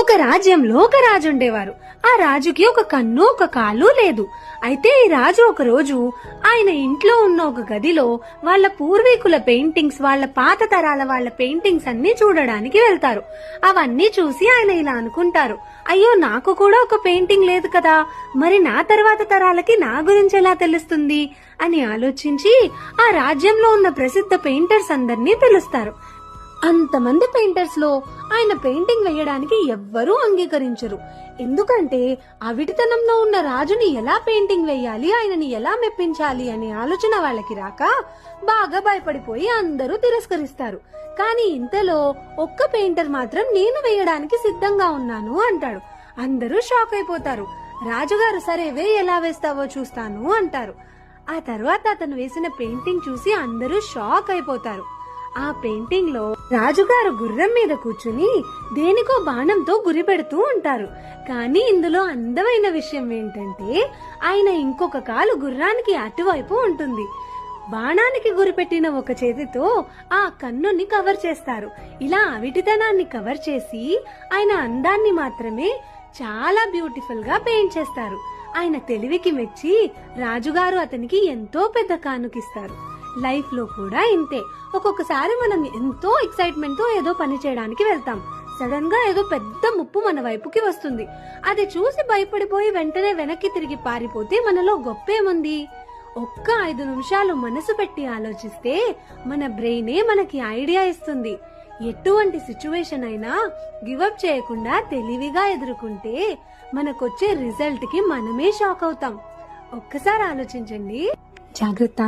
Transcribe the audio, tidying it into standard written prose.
ఒక రాజ్యంలో ఒక రాజు ఉండేవారు. ఆ రాజుకి ఒక కన్ను ఒక కాలు లేదు. అయితే ఈ రాజు ఒక రోజు ఆయన ఇంట్లో ఉన్న ఒక గదిలో వాళ్ళ పూర్వీకుల పెయింటింగ్స్, వాళ్ళ పాత తరాల వాళ్ళ పెయింటింగ్స్ అన్ని చూడడానికి వెళ్తారు. అవన్నీ చూసి ఆయన ఇలా అనుకుంటారు, అయ్యో నాకు కూడా ఒక పెయింటింగ్ లేదు కదా, మరి నా తర్వాత తరాలకి నా గురించి ఎలా తెలుస్తుంది అని ఆలోచించి ఆ రాజ్యంలో ఉన్న ప్రసిద్ధ పెయింటర్స్ అందరినీ పిలుస్తారు. అంతమంది పెయింటర్స్ లో ఆయన పెయింటింగ్ వేయడానికి ఎవ్వరూ అంగీకరించరు. ఎందుకంటే అవిటితనంలో ఉన్న రాజుని ఎలా పెయింటింగ్ వేయాలి, ఆయనని ఎలా మెప్పించాలి అనే ఆలోచన వాళ్ళకి రాక బాగా భయపడిపోయి అందరూ తిరస్కరిస్తారు. కానీ ఇంతలో ఒక్క పెయింటర్ మాత్రం నేను వేయడానికి సిద్ధంగా ఉన్నాను అంటాడు. అందరూ షాక్ అయిపోతారు. రాజుగారు సరే ఎలా వేస్తావో చూస్తాను అంటారు. ఆ తర్వాత అతను వేసిన పెయింటింగ్ చూసి అందరూ షాక్ అయిపోతారు. ఆ పెయింటింగ్ లో రాజుగారు గుర్రం మీద కూర్చుని దేనికో బాణంతో గురి పెడుతూ ఉంటారు. కానీ ఇందులో అందమైన విషయం ఏంటంటే ఆయన ఇంకొక కాలు గుర్రానికి అటువైపు ఉంటుంది. బాణానికి గురిపెట్టిన ఒక చేతితో ఆ కన్నుని కవర్ చేస్తారు. ఇలా అవిటితనాన్ని కవర్ చేసి ఆయన అందాన్ని మాత్రమే చాలా బ్యూటిఫుల్ గా పెయింట్ చేస్తారు. ఆయన తెలివికి మెచ్చి రాజుగారు అతనికి ఎంతో పెద్ద కానుకిస్తారు. లైఫ్ లో కూడా ఇంతే. ఒక్కొక్కసారి మనం ఎంతో ఎక్సైట్మెంట్ తో ఏదో పని చేయడానికి వెళ్తాం. సడన్ గా ఏదో పెద్ద ముప్పు మన వైపుకి వస్తుంది. అది చూసి భయపడిపోయి వెంటనే వెనక్కి తిరిగి పారిపోతే మనలో గొప్పేముంది? ఒక్క 5 నిమిషాలు మనసు పెట్టి ఆలోచిస్తే మన బ్రెయినే మనకి ఐడియా ఇస్తుంది. ఎటువంటి సిచ్యువేషన్ అయినా గివప్ చేయకుండా తెలివిగా ఎదుర్కొంటే మనకొచ్చే రిజల్ట్ కి మనమే షాక్ అవుతాం. ఒక్కసారి ఆలోచించండి. జాగ్రత్త.